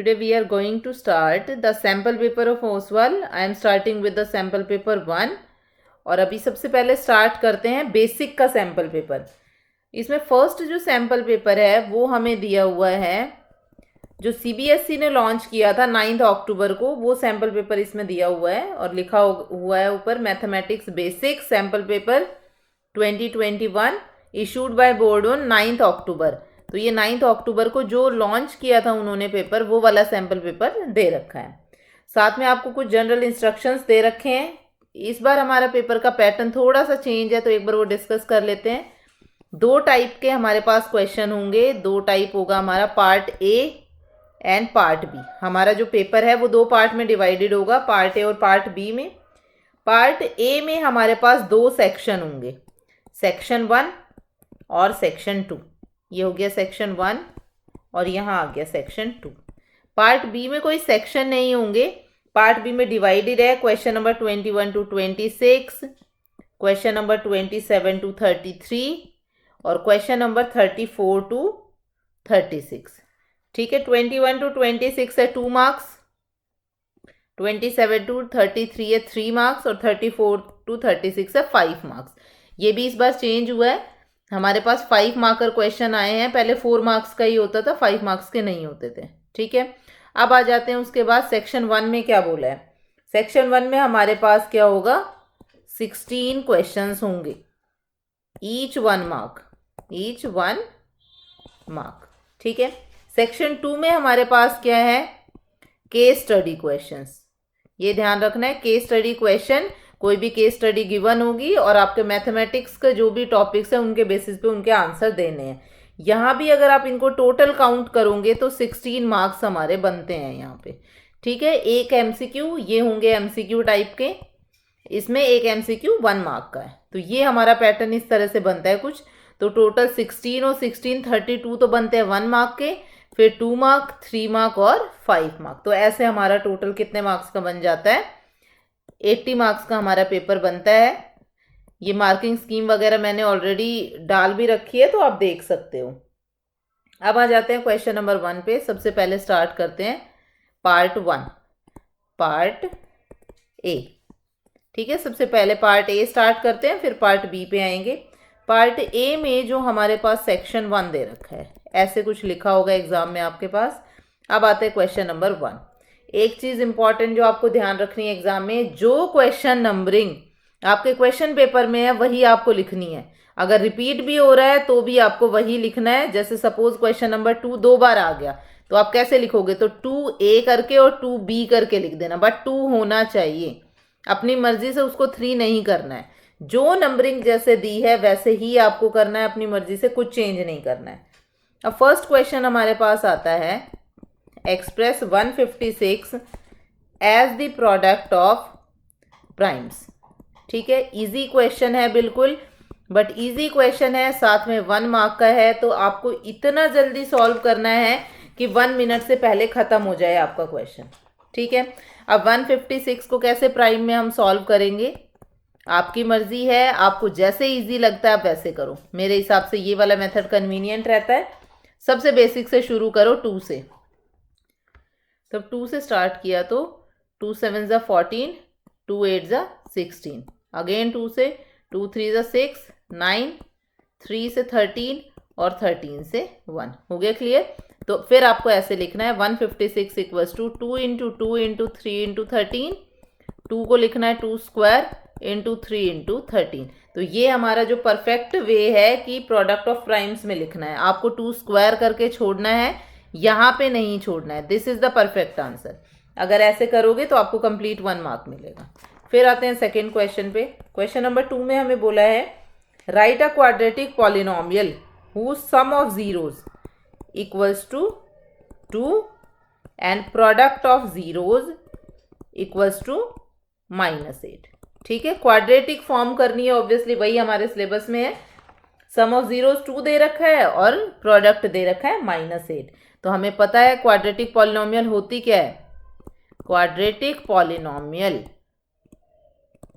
Today we are going to start the sample paper of Oswal. I am starting with the sample paper 1. और अभी सबसे पहले start करते हैं basic का सैम्पल पेपर. इसमें फर्स्ट जो सैम्पल पेपर है वो हमें दिया हुआ है, जो सीबीएसई ने लॉन्च किया था 9 अक्टूबर को, वो सैम्पल पेपर इसमें दिया हुआ है और लिखा हुआ है ऊपर mathematics basic sample paper 2021 issued by board on 9 अक्टूबर. तो ये 9 अक्टूबर को जो लॉन्च किया था उन्होंने पेपर, वो वाला सैम्पल पेपर दे रखा है. साथ में आपको कुछ जनरल इंस्ट्रक्शंस दे रखे हैं. इस बार हमारा पेपर का पैटर्न थोड़ा सा चेंज है, तो एक बार वो डिस्कस कर लेते हैं. 2 टाइप के हमारे पास क्वेश्चन होंगे. 2 टाइप होगा हमारा, part A and part B. हमारा जो पेपर है वो 2 पार्ट में डिवाइडेड होगा, पार्ट ए और पार्ट बी में. पार्ट ए में हमारे पास 2 सेक्शन होंगे, सेक्शन 1 और सेक्शन 2. ये हो गया सेक्शन 1 और यहाँ आ गया सेक्शन 2. पार्ट बी में कोई सेक्शन नहीं होंगे. पार्ट बी में डिवाइडेड है question number 21 to 26, question number 27 to 33 और क्वेश्चन नंबर 34 to 36. ठीक है, 21 to 26 है 2 मार्क्स, 27 to 33 है 3 मार्क्स और 34 to 36 है 5 मार्क्स. ये भी इस बार चेंज हुआ है. हमारे पास 5 मार्कर क्वेश्चन आए हैं. पहले 4 मार्क्स का ही होता था, 5 मार्क्स के नहीं होते थे. ठीक है, अब आ जाते हैं उसके बाद सेक्शन 1 में क्या बोला है. सेक्शन 1 में हमारे पास क्या होगा, 16 क्वेश्चंस होंगे, ईच 1 मार्क. ठीक है. सेक्शन 2 में हमारे पास क्या है, केस स्टडी क्वेश्चंस. ये ध्यान रखना है, केस स्टडी क्वेश्चन, कोई भी केस स्टडी गिवन होगी और आपके मैथमेटिक्स के जो भी टॉपिक्स हैं उनके बेसिस पे उनके आंसर देने हैं. यहाँ भी अगर आप इनको टोटल काउंट करोगे तो 16 मार्क्स हमारे बनते हैं यहाँ पे. ठीक है, एक एमसीक्यू, ये होंगे एमसीक्यू टाइप के. इसमें एक एमसीक्यू 1 मार्क का है. तो ये हमारा पैटर्न इस तरह से बनता है कुछ. तो टोटल 16 और 16 32 तो बनते हैं 1 मार्क के, फिर 2 मार्क, 3 मार्क और 5 मार्क. तो ऐसे हमारा टोटल कितने मार्क्स का बन जाता है, 80 मार्क्स का हमारा पेपर बनता है. ये मार्किंग स्कीम वगैरह मैंने ऑलरेडी डाल भी रखी है, तो आप देख सकते हो. अब आ जाते हैं क्वेश्चन नंबर 1 पे. सबसे पहले स्टार्ट करते हैं पार्ट 1, पार्ट ए. ठीक है, सबसे पहले पार्ट ए स्टार्ट करते हैं, फिर पार्ट बी पे आएंगे. पार्ट ए में जो हमारे पास सेक्शन 1 दे रखा है, ऐसे कुछ लिखा होगा एग्जाम में आपके पास. अब आते हैं क्वेश्चन नंबर 1. एक चीज इंपॉर्टेंट जो आपको ध्यान रखनी है एग्जाम में, जो क्वेश्चन नंबरिंग आपके क्वेश्चन पेपर में है वही आपको लिखनी है. अगर रिपीट भी हो रहा है तो भी आपको वही लिखना है. जैसे सपोज क्वेश्चन नंबर 2 2 बार आ गया, तो आप कैसे लिखोगे, तो 2A करके और 2B करके लिख देना, बट 2 होना चाहिए. अपनी मर्जी से उसको 3 नहीं करना है. जो नंबरिंग जैसे दी है वैसे ही आपको करना है, अपनी मर्जी से कुछ चेंज नहीं करना है. अब फर्स्ट क्वेश्चन हमारे पास आता है, express 156 as the product of primes. ठीक है, इजी क्वेश्चन है बिल्कुल, बट इजी क्वेश्चन है, साथ में 1 मार्क का है. तो आपको इतना जल्दी सॉल्व करना है कि 1 मिनट से पहले खत्म हो जाए आपका क्वेश्चन. ठीक है, अब 156 को कैसे प्राइम में हम सॉल्व करेंगे, आपकी मर्जी है. आपको जैसे इजी लगता है आप वैसे करो. मेरे हिसाब से ये वाला मेथड कन्वीनियंट रहता है. सबसे बेसिक से शुरू करो, 2 से. तब 2 से स्टार्ट किया तो 2 7 ज़ा 14, 2 8 ज़ा 16. अगेन 2 से, 2 3 ज़ा 6, 9, 3 से 13 और 13 से 1. हो गया क्लियर. तो फिर आपको ऐसे लिखना है 156 equals to 2 into 2 into 3 into 13. 2 को लिखना है 2 स्क्वायर इंटू 3 इंटू 13. तो ये हमारा जो परफेक्ट वे है कि प्रोडक्ट ऑफ प्राइम्स में लिखना है. आपको 2 स्क्वायर करके छोड़ना है, यहाँ पे नहीं छोड़ना है. This is the perfect answer. अगर ऐसे करोगे तो आपको कंप्लीट 1 मार्क मिलेगा. फिर आते हैं सेकेंड क्वेश्चन पे. क्वेश्चन नंबर 2 में हमें बोला है, write a quadratic polynomial whose sum of zeros equals to 2 and product of zeros equals to -8. ठीक है, क्वाड्रेटिक फॉर्म करनी है, ऑब्वियसली वही हमारे सिलेबस में है. सम ऑफ जीरोज 2 दे रखा है और प्रोडक्ट दे रखा है -8. तो हमें पता है क्वाड्रेटिक पॉलिनोमियल होती क्या है. Quadratic polynomial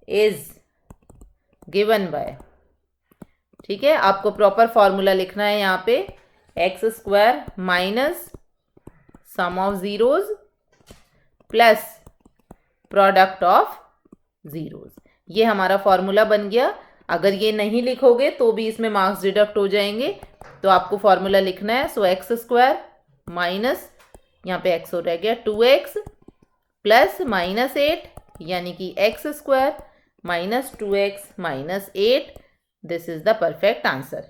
is given by, ठीक है, आपको प्रॉपर फॉर्मूला लिखना है यहाँ पे, x² sum of zeros plus product of zeros. ये हमारा फॉर्मूला बन गया। अगर ये नहीं लिखोगे तो भी इसमें मार्क्स डिडक्ट हो जाएंगे, तो आपको फॉर्मूला लिखना है। सो एक्स स्क्वायर माइनस, यहाँ पे एक्स हो रह गया 2x प्लस माइनस 8, यानी कि x square minus 2x minus 8, this is the perfect answer.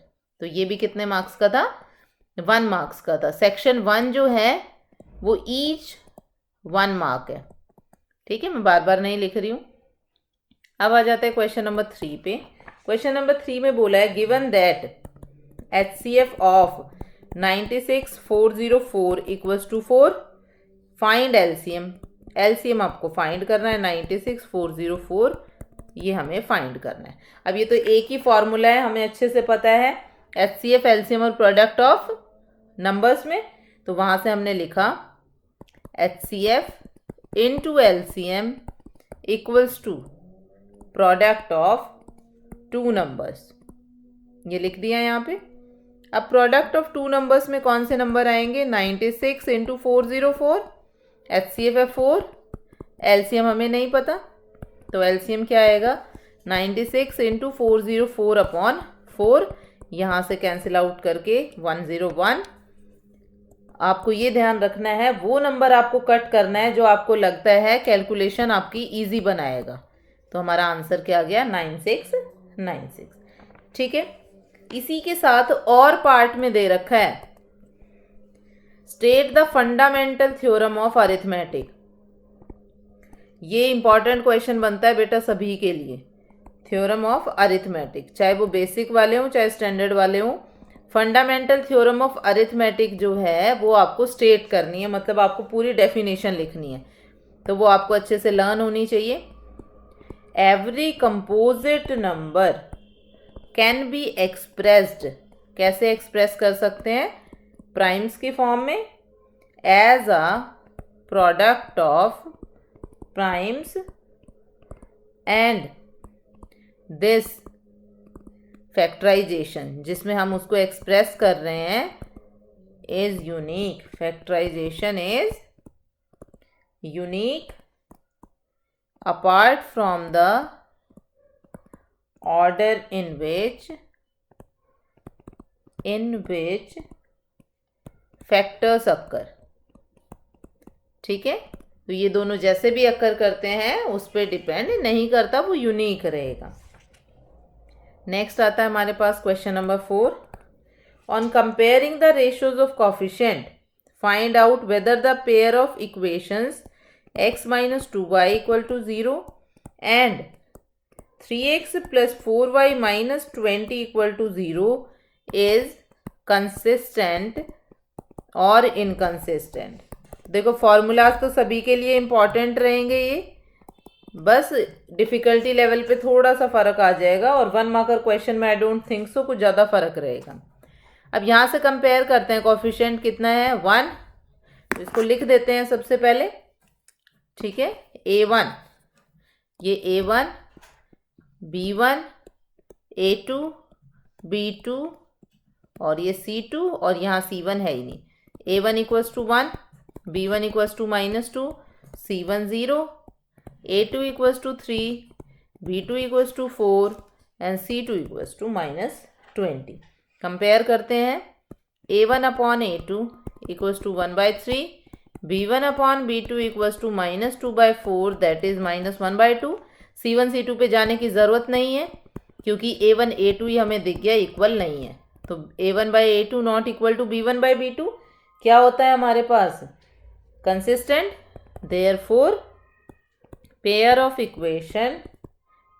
तो ये भी कितने मार्क्स का था? 1 मार्क्स का था। सेक्शन 1 जो है वो ईच 1 मार्क है। ठीक है, मैं बार बार नहीं लिख रही हूँ। अब आ जाते हैं क्वेश्चन नंबर 3 पे। क्वेश्चन नंबर 3 में बोला है given that HCF of 96404 equals to 4, find LCM। LCM आपको फाइंड करना है 96404, ये हमें फाइंड करना है। अब ये तो एक ही फॉर्मूला है, हमें अच्छे से पता है HCF, LCM और प्रोडक्ट ऑफ नंबर्स में। तो वहाँ से हमने लिखा HCF into LCM equals to product of 2 numbers, ये लिख दिया यहाँ पे। अब प्रोडक्ट ऑफ 2 नंबर्स में कौन से नंबर आएंगे? 96 इंटू 404, HCF है 4, LCM हमें नहीं पता, तो LCM क्या आएगा? 96 इंटू 404 अपॉन 4, यहाँ से कैंसिल आउट करके 101। आपको ये ध्यान रखना है, वो नंबर आपको कट करना है जो आपको लगता है कैलकुलेशन आपकी इजी बनाएगा। तो हमारा आंसर क्या आ गया? 9696। ठीक है, इसी के साथ और पार्ट में दे रखा है state the fundamental theorem of arithmetic. ये इंपॉर्टेंट क्वेश्चन बनता है बेटा सभी के लिए। थ्योरम ऑफ अरिथमेटिक, चाहे वो बेसिक वाले हों चाहे स्टैंडर्ड वाले हों, फंडामेंटल थ्योरम ऑफ अरिथमेटिक जो है वो आपको स्टेट करनी है, मतलब आपको पूरी डेफिनेशन लिखनी है। तो वो आपको अच्छे से लर्न होनी चाहिए। Every composite number can be expressed, कैसे एक्सप्रेस कर सकते हैं? प्राइम्स की फॉर्म में, as a product of primes and this factorization, जिसमें हम उसको एक्सप्रेस कर रहे हैं, is unique. Factorization is unique apart from the order in which factors occur। ठीक है, तो ये दोनों जैसे भी अकर करते हैं उस पर डिपेंड नहीं करता, वो यूनिक रहेगा। नेक्स्ट आता है हमारे पास question number 4। On comparing the ratios of coefficient find out whether the pair of equations x minus 2y equal to 0 and 3x plus 4y minus 20 equal to 0 is consistent और inconsistent। देखो formulas तो सभी के लिए important रहेंगे, ये बस difficulty level पे थोड़ा सा फ़र्क आ जाएगा, और 1 मार्कर क्वेश्चन में आई डोंट थिंक सो कुछ ज़्यादा फ़र्क रहेगा। अब यहाँ से कंपेयर करते हैं, कोफिशिएंट कितना है? 1, तो इसको लिख देते हैं सबसे पहले। ठीक है, A1, ये A1, B1, A2, B2 और ये C2, और यहाँ C1 है ही नहीं। A1 equals to 1, B1 equals to -2, C1 0, A2 equals to 3, B2 equals to 4 and C2 equals to -20। Compare करते हैं, A1 upon A2 equals to 1/3, B1 upon B2 equals to -2/4, that is -1/2। C1 C2 पे जाने की ज़रूरत नहीं है क्योंकि A1 A2 ही हमें दिख गया, इक्वल नहीं है। तो A1/A2 not equal to B1/B2 क्या होता है हमारे पास? Consistent. Therefore pair of equation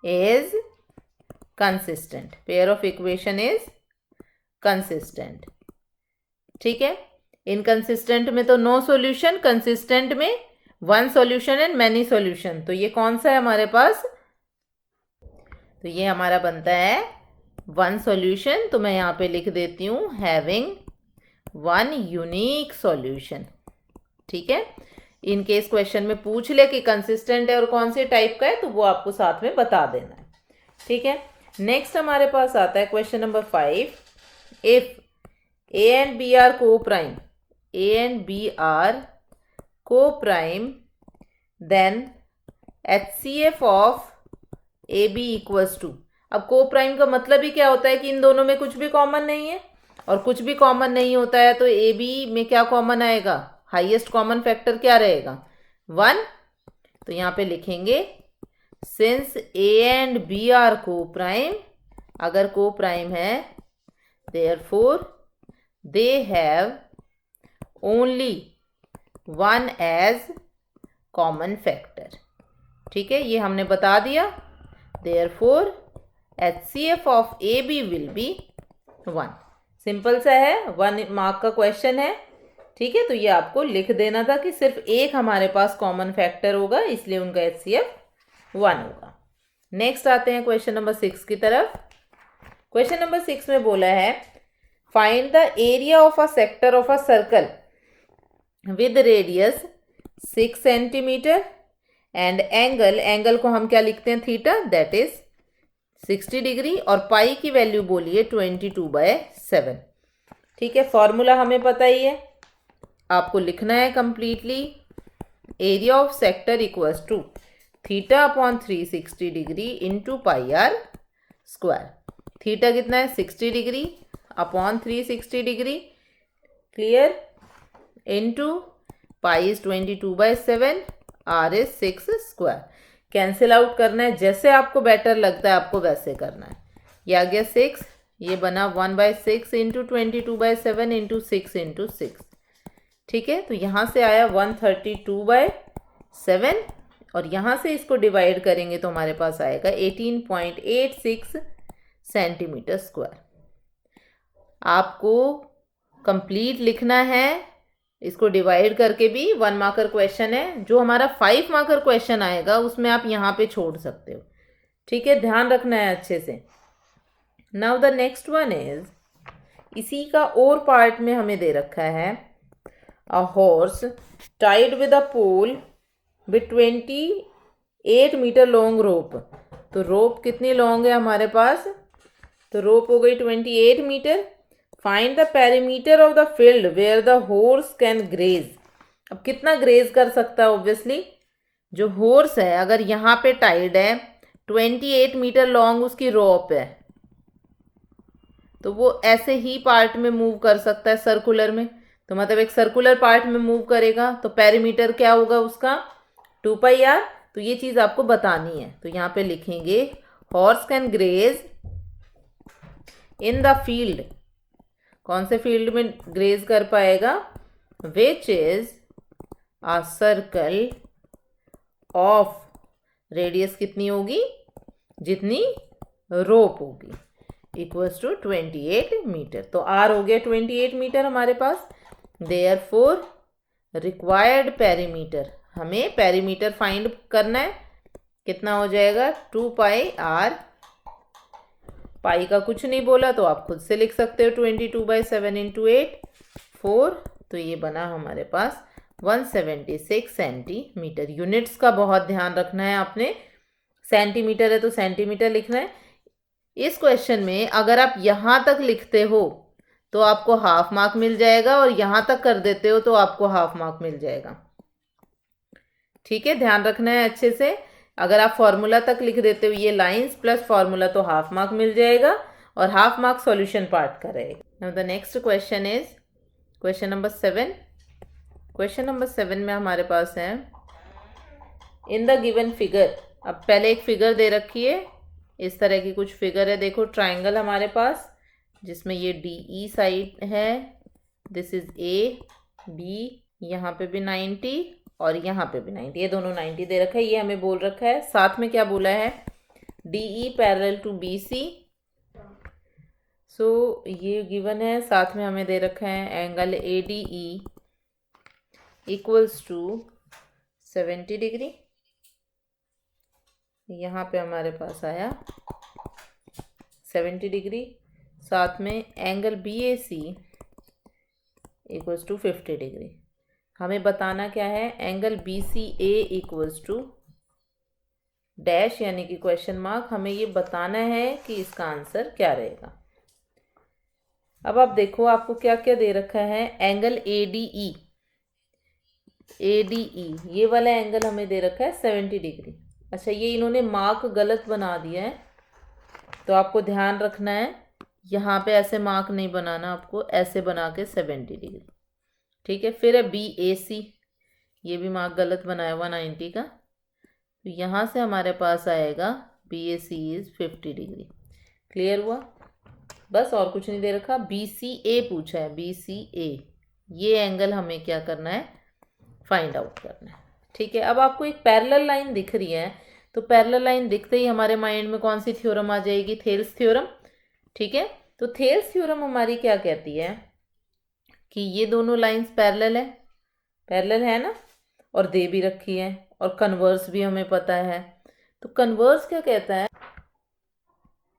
is consistent, pair of equation is consistent. ठीक है, इनकंसिस्टेंट में तो नो सॉल्यूशन, कंसिस्टेंट में 1 सॉल्यूशन एंड मैनी सॉल्यूशन। तो ये कौन सा है हमारे पास? तो ये हमारा बनता है 1 सॉल्यूशन। तो मैं यहाँ पे लिख देती हूँ हैविंग 1 यूनिक सॉल्यूशन। ठीक है, इन केस क्वेश्चन में पूछ ले कि कंसिस्टेंट है और कौन से टाइप का है, तो वो आपको साथ में बता देना है। ठीक है, नेक्स्ट हमारे पास आता है question number 5। If A and B are co-prime, A and B are coprime then HCF of AB equals to. अब को प्राइम का मतलब ही क्या होता है कि इन दोनों में कुछ भी कॉमन नहीं है, और कुछ भी कॉमन नहीं होता है तो AB में क्या कॉमन आएगा, हाईएस्ट कॉमन फैक्टर क्या रहेगा, 1। तो यहाँ पे लिखेंगे since A and B are coprime, अगर को प्राइम है therefore they have only 1 as common factor. ठीक है, ये हमने बता दिया। Therefore HCF of AB will be 1। Simple सा है, 1 मार्क का क्वेश्चन है। ठीक है, तो ये आपको लिख देना था कि सिर्फ एक हमारे पास कॉमन फैक्टर होगा, इसलिए उनका HCF 1 होगा। नेक्स्ट आते हैं क्वेश्चन नंबर 6 की तरफ। क्वेश्चन नंबर 6 में बोला है find the area of a sector of a circle with radius 6 centimetre and angle को हम क्या लिखते हैं, थीटा, दैट इज 60 डिग्री, और पाई की वैल्यू बोलिए 22/7। ठीक है, फॉर्मूला हमें पता ही है, आपको लिखना है completely. Area of sector equals to theta upon 360 degree into pi r square. Theta कितना है, 60 degree upon 360 degree, clear, into pi is 22/7, r is 6 square. Cancel out करना है, जैसे आपको बेटर लगता है आपको वैसे करना है। ये आ गया 6, ये बना 1/6 इंटू 22/7 इंटू 6 इंटू 6। ठीक है, तो यहाँ से आया 132/7, और यहाँ से इसको डिवाइड करेंगे तो हमारे पास आएगा 18.86 सेंटीमीटर स्क्वायर। आपको कंप्लीट लिखना है, इसको डिवाइड करके भी 1 मार्कर क्वेश्चन है। जो हमारा 5 मार्कर क्वेश्चन आएगा उसमें आप यहाँ पे छोड़ सकते हो। ठीक है, ध्यान रखना है अच्छे से। Now the next one is, इसी का और पार्ट में हमें दे रखा है a horse tied with a pole with 28 metre long rope. तो रोप कितनी लॉन्ग है हमारे पास, तो रोप हो गई 28 metre. Find the perimeter of the field where the horse can graze. अब कितना ग्रेज कर सकता है, ऑब्वियसली जो हॉर्स है अगर यहाँ पे टाइड है, 28 मीटर लॉन्ग उसकी रोप है, तो वो ऐसे ही पार्ट में मूव कर सकता है सर्कुलर में। तो मतलब एक सर्कुलर पार्ट में मूव करेगा तो पेरीमीटर क्या होगा उसका, 2πr। तो ये चीज़ आपको बतानी है, तो यहाँ पे लिखेंगे horse can graze in the field. कौन से फील्ड में ग्रेज कर पाएगा, which is a circle of radius कितनी होगी, जितनी रोप होगी, इक्वल्स टू 28 मीटर। तो आर हो गया 28 मीटर हमारे पास। देयरफॉर रिक्वायर्ड पेरीमीटर, हमें पेरीमीटर फाइंड करना है, कितना हो जाएगा 2πr। पाई का कुछ नहीं बोला तो आप खुद से लिख सकते हो 22/7 इंटू 8 4। तो ये बना हमारे पास 176 सेंटीमीटर। यूनिट्स का बहुत ध्यान रखना है आपने, सेंटीमीटर है तो सेंटीमीटर लिखना है। इस क्वेश्चन में अगर आप यहाँ तक लिखते हो तो आपको हाफ मार्क मिल जाएगा, और यहाँ तक कर देते हो तो आपको हाफ मार्क मिल जाएगा। ठीक है, ध्यान रखना है अच्छे से। अगर आप फॉर्मूला तक लिख देते हो ये लाइंस प्लस फॉर्मूला तो हाफ मार्क मिल जाएगा, और हाफ मार्क सॉल्यूशन पार्ट का रहेगा। Now the next question is question number 7। Question number 7 में हमारे पास है इन द गिवन फिगर। अब पहले एक फिगर दे रखी है, इस तरह की कुछ फिगर है, देखो ट्राइंगल हमारे पास जिसमें ये DE साइड है, दिस इज AB, यहाँ पे भी 90 और यहाँ पे भी 90, ये दोनों 90 दे रखा है। ये हमें बोल रखा है, साथ में क्या बोला है, DE parallel to BC। So ये गिवन है, साथ में हमें दे रखा है angle ADE equals to 70 degree. यहाँ पे हमारे पास आया 70 डिग्री, साथ में angle BAC equals to 50 degree. हमें बताना क्या है, angle BCA equals to dash यानी कि क्वेश्चन मार्क। हमें ये बताना है कि इसका आंसर क्या रहेगा। अब आप देखो आपको क्या क्या दे रखा है, एंगल ADE ADE, ये वाला एंगल हमें दे रखा है 70 डिग्री। अच्छा, ये इन्होंने मार्क गलत बना दिया है, तो आपको ध्यान रखना है, यहाँ पे ऐसे मार्क नहीं बनाना, आपको ऐसे बना के 70 डिग्री। ठीक है, फिर है BAC, ये भी मार्क गलत बनाया 190 का, तो यहाँ से हमारे पास आएगा BAC इज 50 डिग्री। क्लियर हुआ? बस, और कुछ नहीं दे रखा। BCA पूछा है, BCA, ये एंगल हमें क्या करना है, फाइंड आउट करना है। ठीक है, अब आपको एक पैरेलल लाइन दिख रही है, तो पैरेलल लाइन दिखते ही हमारे माइंड में कौन सी थ्योरम आ जाएगी, थेल्स थ्योरम। ठीक है, तो थेल्स थ्योरम हमारी क्या कहती है कि ये दोनों लाइंस पैरेलल है ना, और दे भी रखी है, और कन्वर्स भी हमें पता है। तो कन्वर्स क्या कहता है,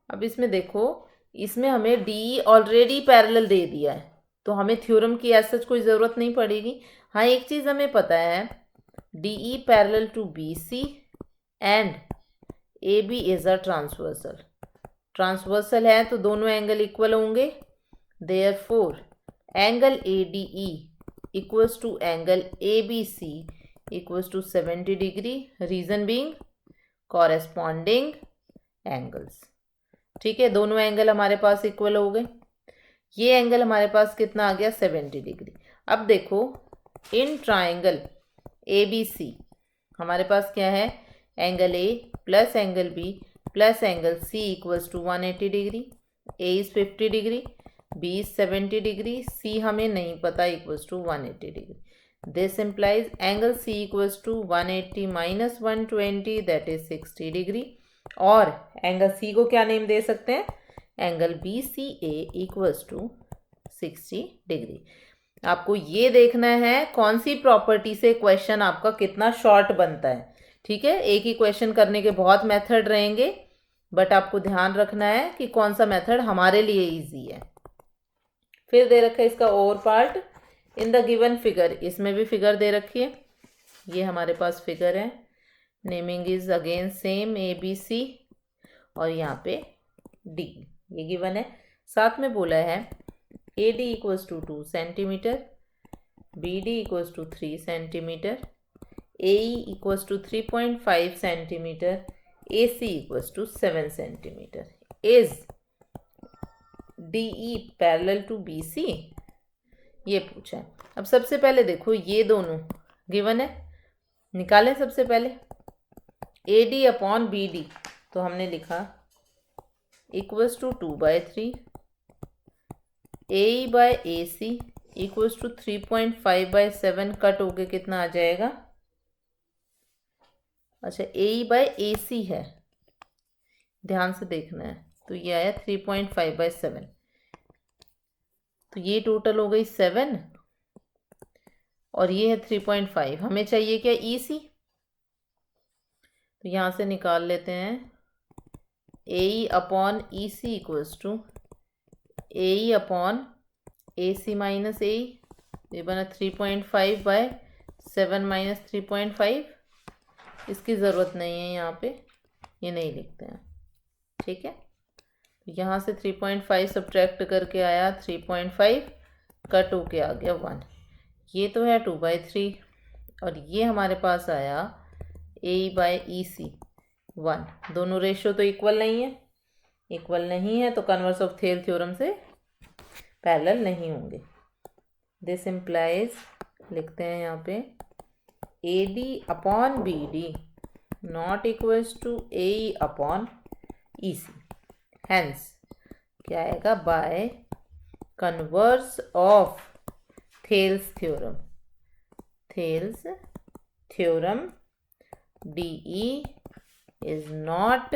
अब इसमें देखो, इसमें हमें डी ऑलरेडी पैरेलल दे दिया है, तो हमें थ्योरम की ऐसा कोई ज़रूरत नहीं पड़ेगी। हाँ, एक चीज़ हमें पता है, DE parallel to BC and AB is a transversal है, तो दोनों एंगल इक्वल होंगे। Therefore angle ADE equals to angle ABC equals to 70 degree, reason being corresponding angles. ठीक है, दोनों एंगल हमारे पास इक्वल हो गए। ये एंगल हमारे पास कितना आ गया, 70 डिग्री। अब देखो, इन ट्राइंगल ABC हमारे पास क्या है, angle A plus angle B plus angle C equals to 180 degree. A is 50 degree, B is 70 degree, C हमें नहीं पता, equals to 180 degree. This implies angle C equals to 180 minus 120, that is 60 degree. और angle C को क्या name दे सकते हैं, angle BCA equals to 60 degree. आपको ये देखना है कौन सी प्रॉपर्टी से क्वेश्चन आपका कितना शॉर्ट बनता है। ठीक है, एक ही क्वेश्चन करने के बहुत मेथड रहेंगे, बट आपको ध्यान रखना है कि कौन सा मेथड हमारे लिए इजी है। फिर दे रखा है इसका और part, in the given figure, इसमें भी फिगर दे रखी है, ये हमारे पास फिगर है, naming is again same ABC, और यहाँ पे D ये गिवन है। साथ में बोला है AD equals to 2 centimetre, BD equals to 3 centimetre, AE equals to 3.5 centimetre, AC equals to 7 centimetre. Is DE parallel to BC, ये पूछा है। अब सबसे पहले देखो, ये दोनों गिवन है, निकालें सबसे पहले AD अपॉन BD, तो हमने लिखा equals to 2/3, AE by AC equals to 3.5/7, cut होके कितना आ जाएगा, अच्छा AE बाय AC है, ध्यान से देखना है, तो ये आया 3.5/7, तो ये टोटल हो गई 7, और ये है 3.5। हमें चाहिए क्या, EC, तो यहाँ से निकाल लेते हैं, AE upon EC equals to AE upon AC minus AE, ये बना 3.5/7 माइनस 3.5, इसकी ज़रूरत नहीं है यहाँ पे, ये नहीं लिखते हैं। ठीक है, यहाँ से 3.5 सब्ट्रैक्ट करके आया 3.5, कट होके आ गया 1, ये तो है 2/3, और ये हमारे पास आया AE बाय EC 1। दोनों रेशियो तो इक्वल नहीं है, तो कन्वर्स ऑफ थेल थ्योरम से पैरेलल नहीं होंगे। दिस इम्प्लाइज, लिखते हैं यहाँ पे, AD upon BD not equals to AE upon EC, hence क्या आएगा, by converse of Thales theorem DE is not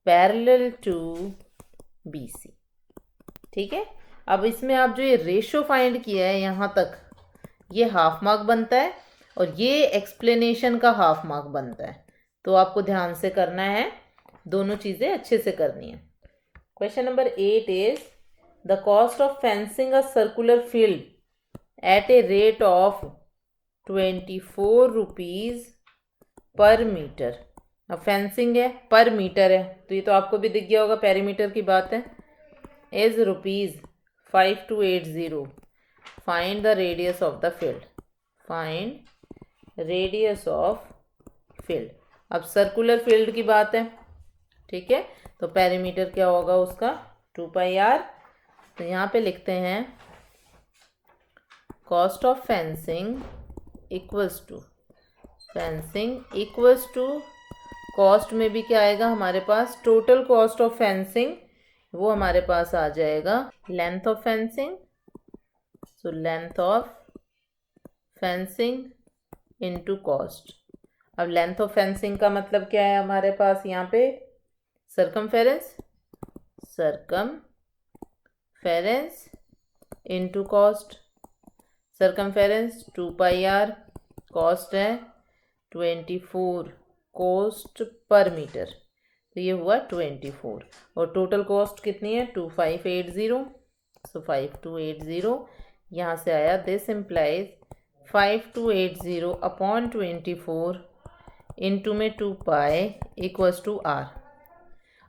parallel to BC। ठीक है, अब इसमें आप जो ये रेशो फाइंड किया है यहाँ तक, ये हाफ मार्क बनता है, और ये एक्सप्लेनेशन का हाफ मार्क बनता है, तो आपको ध्यान से करना है, दोनों चीज़ें अच्छे से करनी है। Question number 8 is the cost of fencing a circular field at a rate of 24 rupees पर मीटर। अब फेंसिंग है, पर मीटर है, तो ये तो आपको भी दिख गया होगा, पेरीमीटर की बात है। Is rupees 5280, find the radius of the field. Find radius of field. अब सर्कुलर फील्ड की बात है, ठीक है, तो पेरीमीटर क्या होगा उसका 2πr। तो यहाँ पे लिखते हैं cost of fencing equals to cost में भी क्या आएगा हमारे पास, टोटल कॉस्ट ऑफ फेंसिंग, वो हमारे पास आ जाएगा length of fencing. So length of fencing into cost. अब लेंथ ऑफ फेंसिंग का मतलब क्या है हमारे पास यहाँ पे, circumference into cost. Circumference 2πr, cost है 24 कॉस्ट पर मीटर, तो ये हुआ 24 और टोटल कॉस्ट कितनी है 2580। सो 5280 यहाँ से आया, दिस इम्प्लाइज 5280 अपॉन 24 इंटू में 2π इक्वल्स टू r।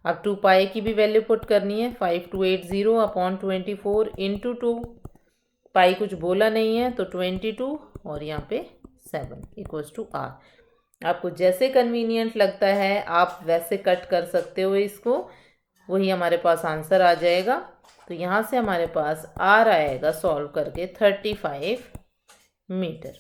अब 2π की भी वैल्यू पुट करनी है, 5280 अपॉन 24 इंटू 2, पाई कुछ बोला नहीं है तो 22 और यहाँ पे 7 इक्वल्स टू r। आपको जैसे कन्वीनियंट लगता है आप वैसे कट कर सकते हो इसको, वही हमारे पास आंसर आ जाएगा। तो यहाँ से हमारे पास r आएगा सॉल्व करके 35 मीटर।